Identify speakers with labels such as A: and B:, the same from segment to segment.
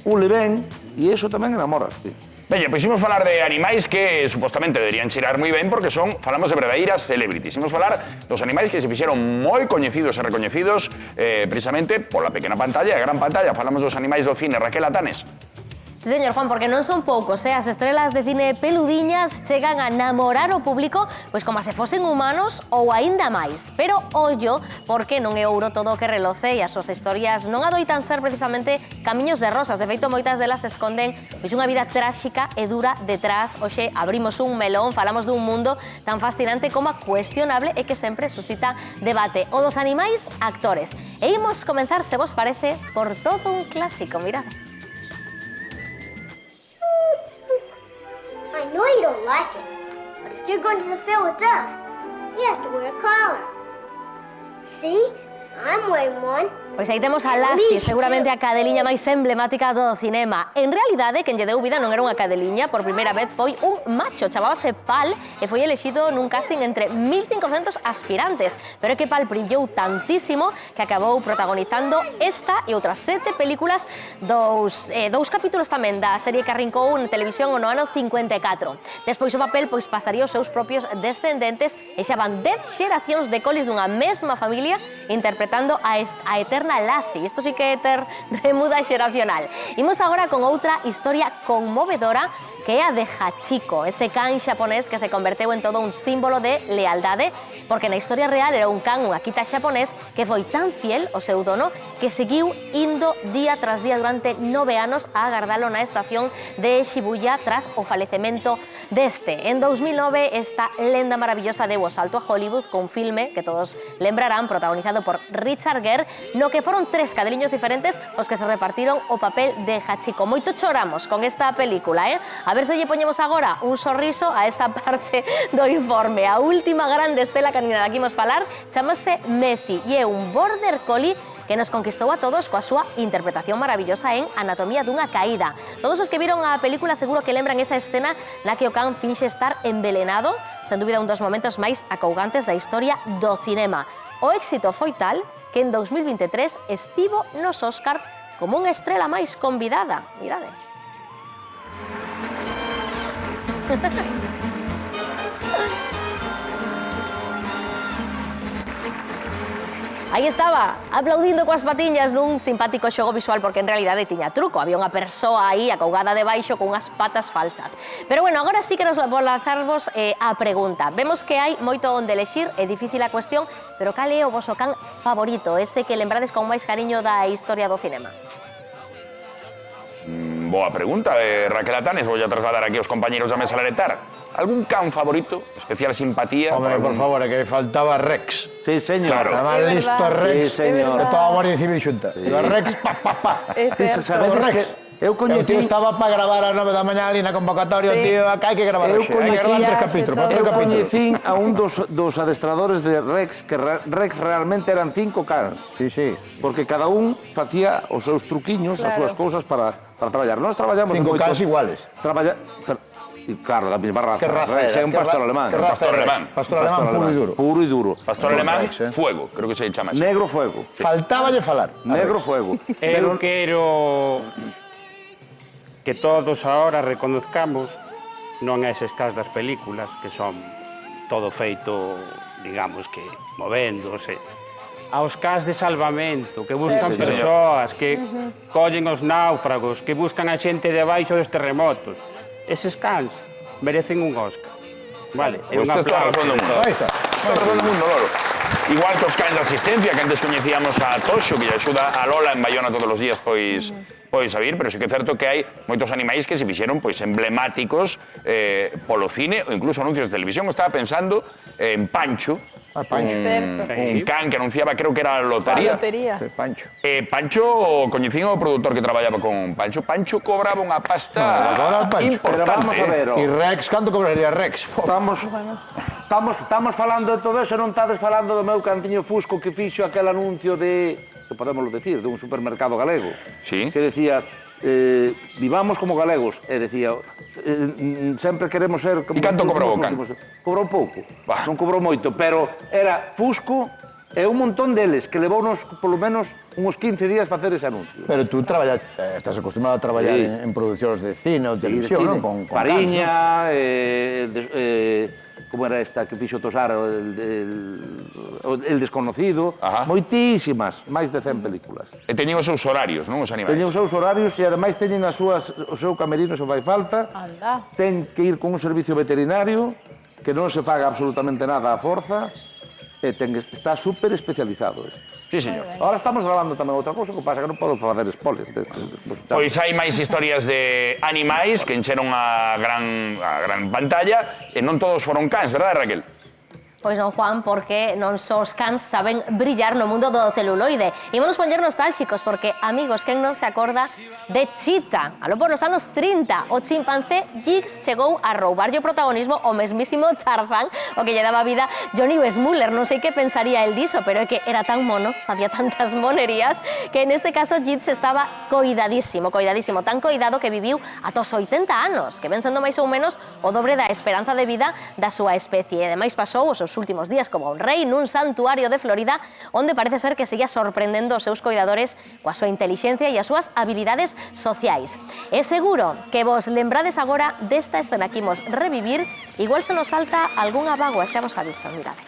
A: ule ben, e iso tamén enamoraste.
B: Veña, pois imos falar de animais que supostamente deberían cheirar moi ben porque falamos de verdadeiras celebrities. Imos falar dos animais que se fixeron moi coñecidos e recoñecidos precisamente pola pequena pantalla e a gran pantalla. Falamos dos animais do cine. Raquel Atanes.
C: Sí, señor Juan, porque non son poucos, as estrelas de cine peludiñas chegan a namorar o público pois como se fosen humanos ou aínda máis. Pero ollo, porque non é ouro todo o que reloce e as súas historias non adoitan ser precisamente camiños de rosas. De feito, moitas delas esconden pois unha vida tráxica e dura detrás. Hoxe abrimos un melón, falamos dun mundo tan fascinante como cuestionable e que sempre suscita debate. O dos animais, actores. E imos comenzar, se vos parece, por todo un clásico, mirad.
D: I know you don't like it, but if you're going to the fair with us, you have to wear a collar. See? I'm wearing one.
C: Pois aí temos a Lassie, seguramente a cadeliña máis emblemática do cinema. En realidade, quen lle deu vida non era unha cadeliña, por primeira vez foi un macho, chamábase Pal, e foi elixido nun casting entre 1.500 aspirantes. Pero é que Pal brillou tantísimo que acabou protagonizando esta e outras 7 películas, dous capítulos tamén da serie que arrincou na televisión no ano 54. Despois o papel pasaría aos seus propios descendentes e xa van 10 xeracións de colis dunha mesma familia interpretando a eterna Lassie. Isto sí que é ter remuda xeracional. Imos agora con outra historia conmovedora que é a de Hachiko, ese can xaponés que se converteu en todo un símbolo de lealdade, porque na historia real era un can, un akita xaponés, que foi tan fiel ao seu dono que seguiu indo día tras día durante 9 anos a agardalo na estación de Shibuya tras o falecemento deste. En 2009, esta lenda maravillosa deu o salto a Hollywood con filme que todos lembrarán, protagonizado por Richard Gere, no que foron 3 cadeliños diferentes os que se repartiron o papel de Hachiko. Moito choramos con esta película, A ver se lle poñemos agora un sorriso a esta parte do informe. A última grande estela canina da que imos falar chamase Messi e é un border collie que nos conquistou a todos coa súa interpretación maravillosa en Anatomía dunha caída. Todos os que viron a película seguro que lembran esa escena na que o can finxe estar envelenado, sen dúbida un dos momentos máis acougantes da historia do cinema. O éxito foi tal que en 2023 estivo nos Óscar como unha estrela máis convidada. Mirade. Aí estaba, aplaudindo coas patiñas nun simpático xogo visual, porque en realidade tiña truco. Había unha persoa aí acougada debaixo con unhas patas falsas. Pero bueno, agora sí que nos vou lanzarvos a pregunta. Vemos que hai moito onde elexir, é difícil a cuestión, pero cal é o voso can favorito, ese que lembrades con máis cariño da historia do cinema?
B: Boa pregunta, Raquel Atanes. Vou a trasladar aquí aos compañeros da mesa Laretar. Algún can favorito? Especial simpatía?
E: Hombre, por favor, que faltaba Rex.
A: Sí, señor.
B: Claro.
E: Estaba listo Rex.
A: Sí, señor.
E: De toda a Guardia Civil xunta. Iba Rex, pa.
A: Sabedes que eu
E: O tío
A: coñecí...
E: estaba para gravar a 9 da mañá ali na convocatoria,
C: Sí.
E: tío, acá hai que gravar
A: Eu
E: hoxe. Hai que gravar
A: coñecía-
E: 3 capítulos, para
A: Eu
E: 3 capítulos.
A: coñecín a un dos adestradores de Rex, que Rex realmente eran 5 cans,
E: Sí.
A: porque cada un facía os seus truquiños, as súas cousas para traballar. Nós traballamos
E: 5
A: moito...
E: cans iguales.
A: E claro, da mesma raza.
E: Que raza
A: Rex
E: era?
A: é un pastor alemán.
E: Que raza
B: Pastor
E: era?
B: alemán.
E: Pastor alemán puro e duro.
A: Puro e duro.
B: Pastor alemán,
E: Rex,
B: Fuego, creo que se chama así.
A: Negro fuego.
E: Faltáballe falar.
A: Negro fuego.
F: Eu quero que todos ahora reconozcamos non eses cas das películas que son todo feito, digamos que movéndose, aos cas de salvamento, que buscan
A: Sí,
F: persoas, que collen os náufragos, que buscan a xente debaixo dos terremotos. Eses cans merecen un Óscar. Vale, é
B: Pois
F: un
B: tes toda a
F: aplauso.
B: razón do mundo.
E: Aí está.
B: Toda a razón do mundo, Lolo. Igual que os cans de asistencia, que antes coñecíamos a Toxo, que lle axuda a Lola en Bayona todos os días, pois a vir, pero sí que é certo que hai moitos animais que se fixeron emblemáticos polo cine ou incluso anuncios de televisión. Estaba pensando en Pancho,
E: A Pancho.
B: un can que anunciaba, creo que era a lotería.
E: Sí, Pancho.
B: Pancho, coñecín o produtor que traballaba con Pancho. Pancho cobraba unha pasta
E: cobraba Pancho.
A: Pero vamos a
B: importante.
A: ver,
E: E Rex, canto cobraría Rex?
A: Estamos falando de todo eso, non estades falando do meu canciño Fusco que fixo aquel anuncio de, que podémoslo decir, de un supermercado galego.
B: Sí.
A: Que decía, vivamos como galegos, e decía, sempre queremos ser como...
B: E canto cobrou o can?
A: Cobrou pouco,
B: Bah.
A: non cobrou moito, pero era Fusco E un montón deles que levounos, polo menos, uns 15 días facer ese anuncio.
E: Pero tú estás acostumbrado a traballar
A: Sí.
E: en produccións de cine ou
A: Sí,
E: televisión,
A: de
E: non?
A: cine. Fariña, como era esta que fixo Tosar, el desconocido,
B: Ajá.
A: moitísimas, máis de 100 películas.
B: E teñen os seus horarios, non, os animais?
A: Teñen os seus horarios e ademais teñen o seu camerino se fai falta.
G: Anda.
A: Ten que ir con un servicio veterinario que non se faga absolutamente nada a forza e está súper especializado isto.
B: Sí, señor.
A: Ahora estamos grabando tamén outra cousa, que pasa que non podo facer spoiler deste.
B: Pois hai máis historias de animais que encheron a gran pantalla e non todos foron cans, verdade, Raquel?
C: Pois non, Juan, porque non só os cans saben brillar no mundo do celuloide. Ímonos poñer nostálxicos, porque, amigos, quen non se acorda de Cheetah? Aló por os anos 30, o chimpancé Jigs chegou a roubarlle o protagonismo ao mesmísimo Tarzán, o que lle daba vida Johnny Weissmuller. Non sei que pensaría el diso, pero é que era tan mono, facía tantas monerías, que en este caso Jigs estaba coidadísimo, tan coidado que viviu ata os 80 anos, que ven sendo máis ou menos o dobre da esperanza de vida da súa especie. E ademais pasou os últimos días como un rei nun santuario de Florida, onde parece ser que seguía sorprendendo os seus coidadores coa súa intelixencia e as súas habilidades sociais. É seguro que vos lembrades agora desta escena que imos revivir, igual se nos salta algunha bagua, xa vos aviso, mirade.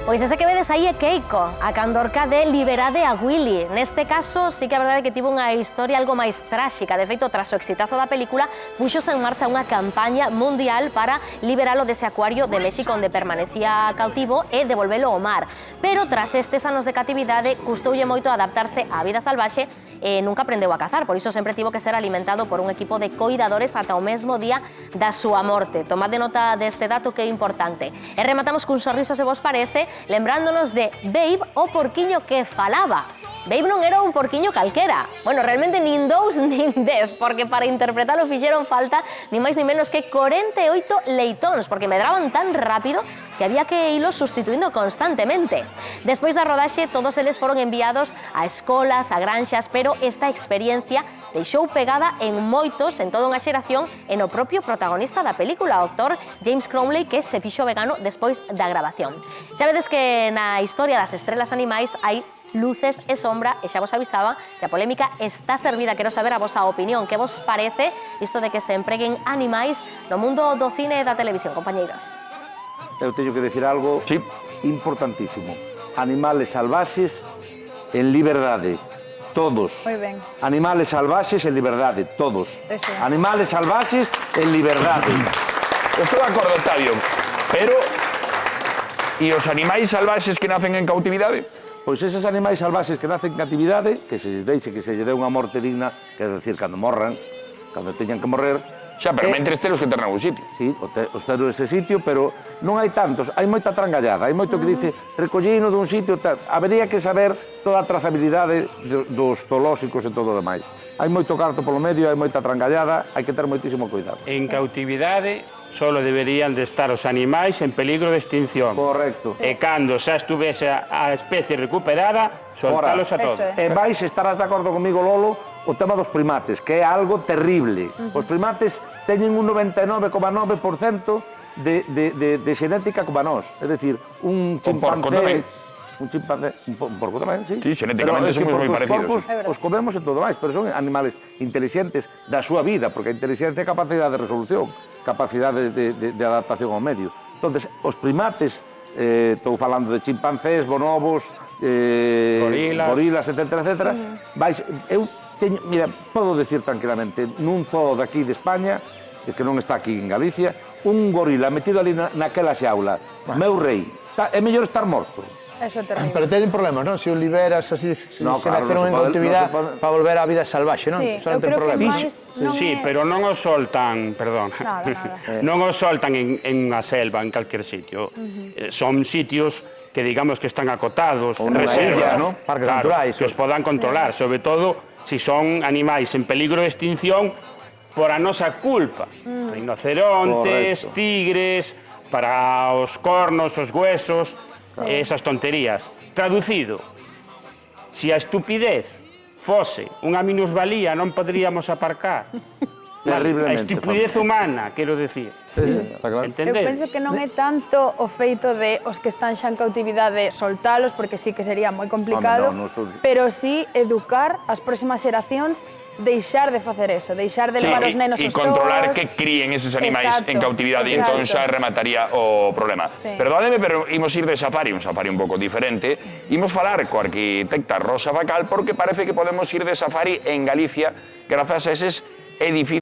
C: Pois ese que vedes aí é Keiko, a candorca de Liberade a Willy. Neste caso, sí que a verdade é que tivo unha historia algo máis tráxica. De feito, tras o exitazo da película, puxose en marcha unha campaña mundial para liberalo dese acuario de México onde permanecía cautivo e devolvelo ao mar. Pero tras estes anos de catividade, custoulle moito adaptarse á vida salvaxe e nunca aprendeu a cazar. Por iso sempre tivo que ser alimentado por un equipo de coidadores ata o mesmo día da súa morte. Tomade nota deste dato que é importante. E rematamos cun sorriso, se vos parece, lembrándonos de Babe, o porquiño que falaba. Babe non era un porquiño calquera. Bueno, realmente nin 2 nin 10, porque para interpretalo fixeron falta ni máis ni menos que 48 leitóns, porque medraban tan rápido que había que irlos sustituindo constantemente. Despois da rodaxe, todos eles foron enviados a escolas, a granxas, pero esta experiencia deixou pegada en moitos, en toda unha xeración, e no propio protagonista da película, o actor James Cromley, que se fixo vegano despois da grabación. Xa vedes que na historia das estrelas animais hai luces e sombra, e xa vos avisaba que a polémica está servida. Quero saber a vosa opinión, que vos parece isto de que se empreguen animais no mundo do cine e da televisión, compañeiros?
A: Eu teño que decir algo importantísimo. Animales salvaxes en liberdade. Todos.
G: Moi ben.
A: Animales salvaxes en liberdade. Todos.
G: Eso.
A: Animales salvaxes en liberdade.
B: Estou de acordo, Octavio, pero e os animais salvaxes que nacen en cautividade?
A: Pois eses animais salvaxes que nacen en catividade, que se lles deixe que se lle dé unha morte digna, quer decir, cando morran, cando teñan que morrer.
B: Xa, pero mentres telos que ter nalgún sitio.
A: Sí, os ter ese sitio, pero non hai tantos. Hai moita trangallada, hai moito que dice recollino dun sitio, tal. Habería que saber toda a trazabilidade dos zoolóxicos e todo o demais. Hai moito carto polo medio, hai moita trangallada, hai que ter moitísimo cuidado.
F: En cautividade solo deberían de estar os animais en peligro de extinción.
A: Correcto.
F: E cando xa estuvese a especie recuperada, soltalos a todos.
G: Eso é.
A: E vais, estarás de acordo comigo, Lolo, o tema dos primates, que é algo terrible. Os primates teñen un 99,9% de xenética como a nós. É dicir, un
B: porco tamén.
A: Un chimpancé, un porco tamén, sí.
B: Sí, xenéticamente somos moi parecidos.
A: Os porcos os comemos e todo máis, pero son animales inteligentes da súa vida, porque a inteligencia é capacidade de resolución, capacidade de adaptación ao medio. Entonces, os primates, estou falando de chimpancés, bonobos, gorilas, etcétera, eu teño, mira, podo decir tranquilamente, nun zoo daqui de España, que non está aquí en Galicia, un gorila metido ali naquela xaula, meu rei, é mellor estar morto.
G: Eso é terrible.
E: Pero teñen problemas, non? Se os liberas así, se
A: No, claro,
E: naceron en cautividade para volver á vida salvaxe, non?
G: Sí,
E: Só non
G: eu
E: ten
G: creo que
E: problemas.
G: máis non
F: Sí,
G: é...
F: pero non os soltan, perdón,
G: Nada.
F: non os soltan en unha selva, en calquer sitio. Son sitios que digamos que están acotados,
A: Ou nunha
F: reservas,
A: illa,
F: ¿no?
E: Parques
F: Claro,
E: naturais.
F: que os podan controlar, sobre todo si son animais en peligro de extinción por a nosa culpa. Rinocerontes,
A: Correcto.
F: tigres, para os cornos, os huesos, esas tonterías. Traducido, se a estupidez fose unha minusvalía non poderíamos aparcar. A estupidez humana, quero decir.
A: Está claro.
G: Eu
F: Entendedes?
G: penso que non é tanto o feito de os que están xa en cautividade soltalos, porque sí que sería moi complicado,
A: Home, non estou dicindo.
G: pero sí educar as próximas xeracións, deixar de facer eso, deixar de levar os nenos
B: e
G: aos
B: controlar
G: zoos.
B: que críen eses animais
G: Exacto,
B: en cautividade e entón xa remataría o problema.
G: Sí.
B: Perdóneme, pero imos ir de safari, un safari un pouco diferente. Imos falar coa arquitecta Rosa Bacal porque parece que podemos ir de safari en Galicia grazas a eses edificios